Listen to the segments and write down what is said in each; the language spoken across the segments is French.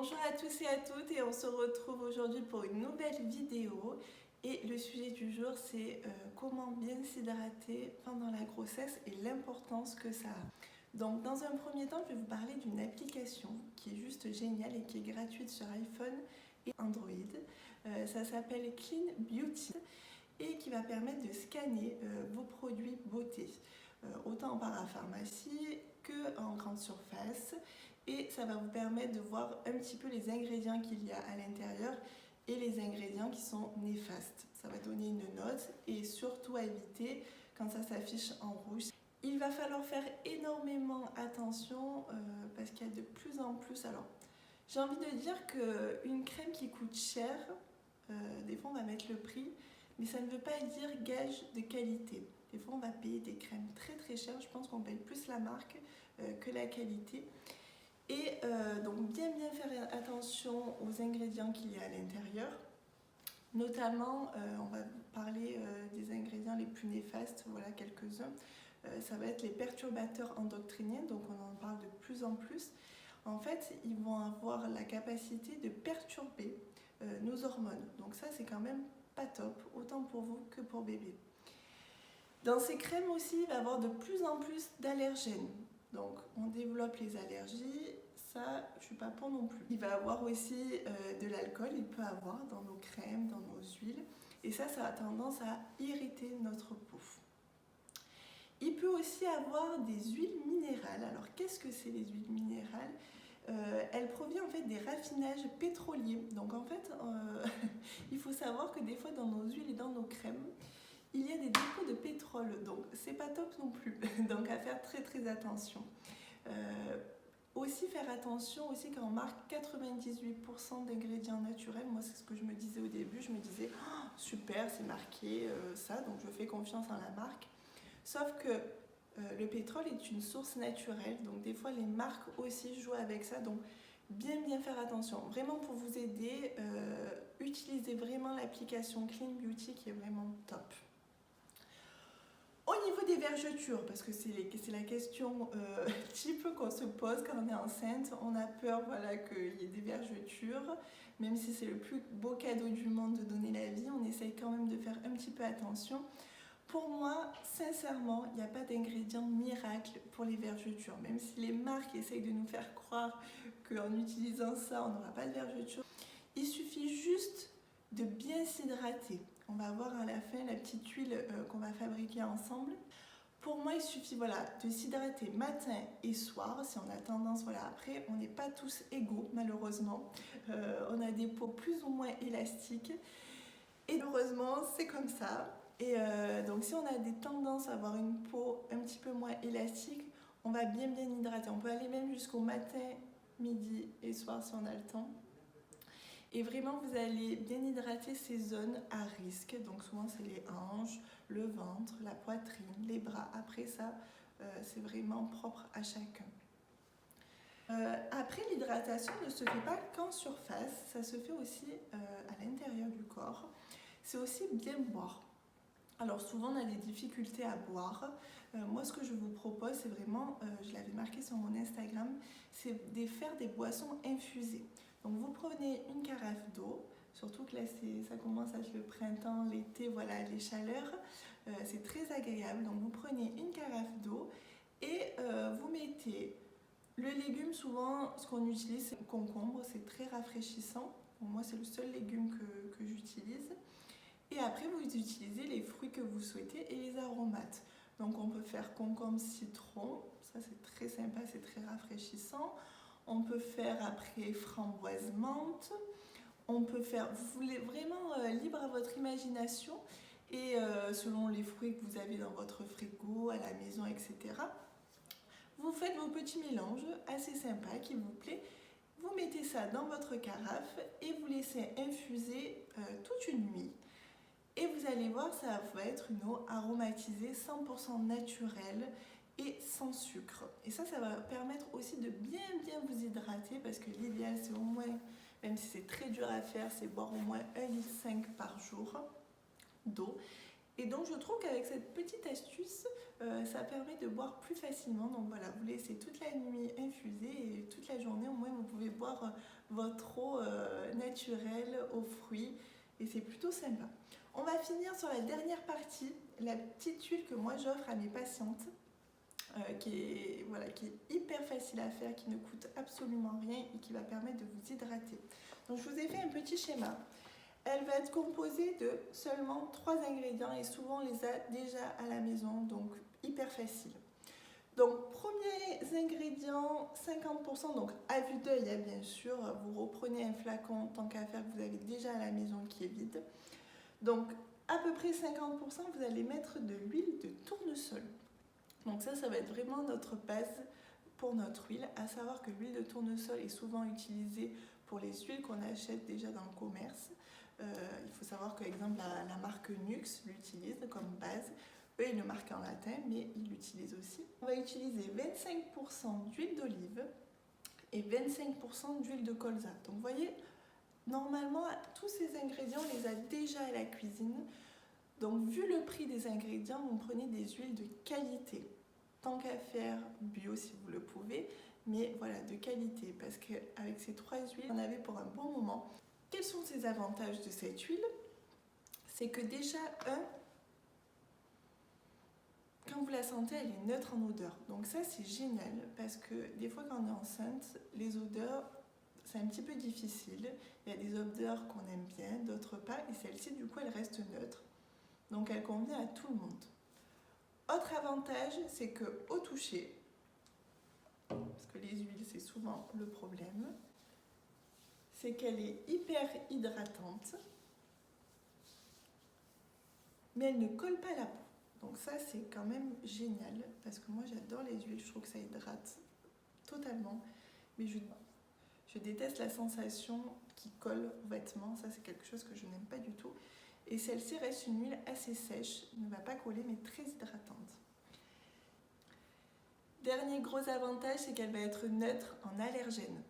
Bonjour à tous et à toutes et on se retrouve aujourd'hui pour une nouvelle vidéo et le sujet du jour c'est comment bien s'hydrater pendant la grossesse et l'importance que ça a. Donc dans un premier temps je vais vous parler d'une application qui est juste géniale et qui est gratuite sur iPhone et Android. Ça s'appelle Clean Beauty et qui va permettre de scanner vos produits beauté, autant en parapharmacie qu'en grande surface. Et ça va vous permettre de voir un petit peu les ingrédients qu'il y a à l'intérieur et les ingrédients qui sont néfastes. Ça va donner une note et surtout à éviter quand ça s'affiche en rouge. Il va falloir faire énormément attention parce qu'il y a de plus en plus... Alors, j'ai envie de dire qu'une crème qui coûte cher, des fois on va mettre le prix, mais ça ne veut pas dire gage de qualité. Des fois on va payer des crèmes très très chères, je pense qu'on paye plus la marque que la qualité. Et donc bien faire attention aux ingrédients qu'il y a à l'intérieur. Notamment, on va parler des ingrédients les plus néfastes, voilà quelques-uns. Ça va être les perturbateurs endocriniens, donc on en parle de plus en plus. En fait, ils vont avoir la capacité de perturber nos hormones. Donc ça, c'est quand même pas top, autant pour vous que pour bébé. Dans ces crèmes aussi, il va y avoir de plus en plus d'allergènes. Donc on développe les allergies, ça je suis pas pour non plus. Il va y avoir aussi de l'alcool, il peut y avoir dans nos crèmes, dans nos huiles, et ça a tendance à irriter notre peau. Il peut aussi avoir des huiles minérales. Alors qu'est-ce que c'est les huiles minérales ? Elles proviennent en fait des raffinages pétroliers. Donc en fait, il faut savoir que des fois dans nos huiles et dans nos crèmes, il y a des dépôts de pétrole, donc c'est pas top non plus, donc à faire très très attention. Aussi faire attention aussi quand on marque 98% d'ingrédients naturels. Moi c'est ce que je me disais au début, je me disais oh, super c'est marqué ça, donc je fais confiance en la marque. Sauf que le pétrole est une source naturelle, donc des fois les marques aussi jouent avec ça, donc bien faire attention. Vraiment pour vous aider, utilisez vraiment l'application Clean Beauty qui est vraiment top. Au niveau des vergetures, parce que c'est la question type qu'on se pose quand on est enceinte, on a peur voilà, qu'il y ait des vergetures, même si c'est le plus beau cadeau du monde de donner la vie, on essaye quand même de faire un petit peu attention. Pour moi, sincèrement, il n'y a pas d'ingrédient miracle pour les vergetures, même si les marques essayent de nous faire croire qu'en utilisant ça, on n'aura pas de vergetures. Il suffit juste de bien s'hydrater. On va voir à la fin la petite huile qu'on va fabriquer ensemble. Pour moi, il suffit voilà, de s'hydrater matin et soir. Si on a tendance, voilà, après, on n'est pas tous égaux, malheureusement. On a des peaux plus ou moins élastiques. Et heureusement, c'est comme ça. Et donc, si on a des tendances à avoir une peau un petit peu moins élastique, on va bien hydrater. On peut aller même jusqu'au matin, midi et soir si on a le temps. Et vraiment, vous allez bien hydrater ces zones à risque. Donc souvent, c'est les hanches, le ventre, la poitrine, les bras. Après ça, c'est vraiment propre à chacun. Après, l'hydratation ne se fait pas qu'en surface. Ça se fait aussi à l'intérieur du corps. C'est aussi bien boire. Alors souvent, on a des difficultés à boire. Moi, ce que je vous propose, c'est vraiment, je l'avais marqué sur mon Instagram, c'est de faire des boissons infusées. Donc vous prenez une carafe d'eau, surtout que là ça commence à être le printemps, l'été, voilà, les chaleurs, c'est très agréable. Donc vous prenez une carafe d'eau et vous mettez le légume, souvent ce qu'on utilise c'est le concombre, c'est très rafraîchissant. Bon, moi c'est le seul légume que j'utilise. Et après vous utilisez les fruits que vous souhaitez et les aromates. Donc on peut faire concombre citron, ça c'est très sympa, c'est très rafraîchissant. On peut faire après framboise menthe. On peut faire, vous voulez vraiment libre à votre imagination et selon les fruits que vous avez dans votre frigo, à la maison, etc. Vous faites vos petits mélanges assez sympas qui vous plaît. Vous mettez ça dans votre carafe et vous laissez infuser toute une nuit. Et vous allez voir, ça va être une eau aromatisée 100% naturelle et sans sucre. Et ça va permettre aussi de bien vous hydrater parce que l'idéal c'est au moins, même si c'est très dur à faire, c'est boire au moins 1,5 litre par jour d'eau. Et donc je trouve qu'avec cette petite astuce, ça permet de boire plus facilement. Donc voilà, vous laissez toute la nuit infuser et toute la journée, au moins vous pouvez boire votre eau naturelle aux fruits et c'est plutôt sympa. On va finir sur la dernière partie, la petite huile que moi j'offre à mes patientes, qui est hyper facile à faire, qui ne coûte absolument rien et qui va permettre de vous hydrater. Donc je vous ai fait un petit schéma. Elle va être composée de seulement 3 ingrédients et souvent on les a déjà à la maison, donc hyper facile. Donc premiers ingrédients, 50%, donc à vue d'œil bien sûr, vous reprenez un flacon tant qu'à faire que vous avez déjà à la maison qui est vide. Donc à peu près 50%, vous allez mettre de l'huile de tournesol. Donc ça va être vraiment notre base pour notre huile, à savoir que l'huile de tournesol est souvent utilisée pour les huiles qu'on achète déjà dans le commerce. Il faut savoir que, par exemple, la marque Nux l'utilise comme base. Eux, ils le marquent en latin, mais ils l'utilisent aussi. On va utiliser 25% d'huile d'olive et 25% d'huile de colza. Donc, vous voyez, normalement, tous ces ingrédients, on les a déjà à la cuisine. Donc, vu le prix des ingrédients, vous prenez des huiles de qualité. Tant qu'à faire, bio si vous le pouvez, mais voilà, de qualité. Parce qu'avec ces 3 huiles, on en avait pour un bon moment. Quels sont ces avantages de cette huile? C'est que déjà, quand vous la sentez, elle est neutre en odeur. Donc ça, c'est génial parce que des fois, quand on est enceinte, les odeurs, c'est un petit peu difficile. Il y a des odeurs qu'on aime bien, d'autres pas. Et celle-ci, du coup, elle reste neutre. Donc elle convient à tout le monde. Autre avantage, c'est qu'au toucher, parce que les huiles, c'est souvent le problème, c'est qu'elle est hyper hydratante, mais elle ne colle pas à la peau. Donc ça, c'est quand même génial, parce que moi, j'adore les huiles, je trouve que ça hydrate totalement, mais je déteste la sensation qui colle aux vêtements, ça c'est quelque chose que je n'aime pas du tout. Et celle-ci reste une huile assez sèche, ne va pas coller, mais très hydratante. Dernier gros avantage, c'est qu'elle va être neutre en allergènes.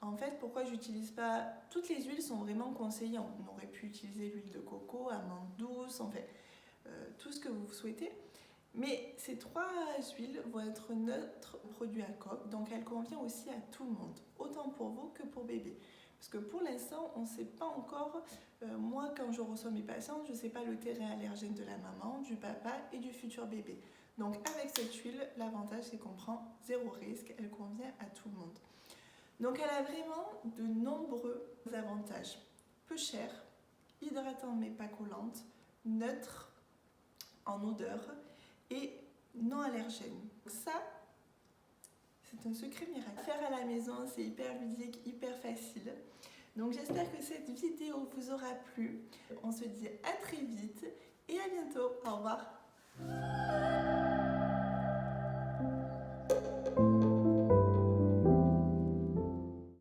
En fait, pourquoi j'utilise pas... Toutes les huiles sont vraiment conseillées. On aurait pu utiliser l'huile de coco, amande douce, en fait, tout ce que vous souhaitez. Mais ces 3 huiles vont être neutres produits à coque, donc elles conviennent aussi à tout le monde, autant pour vous que pour bébé. Parce que pour l'instant, on ne sait pas encore, moi quand je reçois mes patientes, je ne sais pas le terrain allergène de la maman, du papa et du futur bébé. Donc avec cette huile, l'avantage c'est qu'on prend 0 risque, elle convient à tout le monde. Donc elle a vraiment de nombreux avantages. Peu chère, hydratante mais pas collante, neutre en odeur et non allergène. Ça, c'est un secret miracle. Faire à la maison, c'est hyper ludique, hyper facile. Donc j'espère que cette vidéo vous aura plu. On se dit à très vite et à bientôt. Au revoir.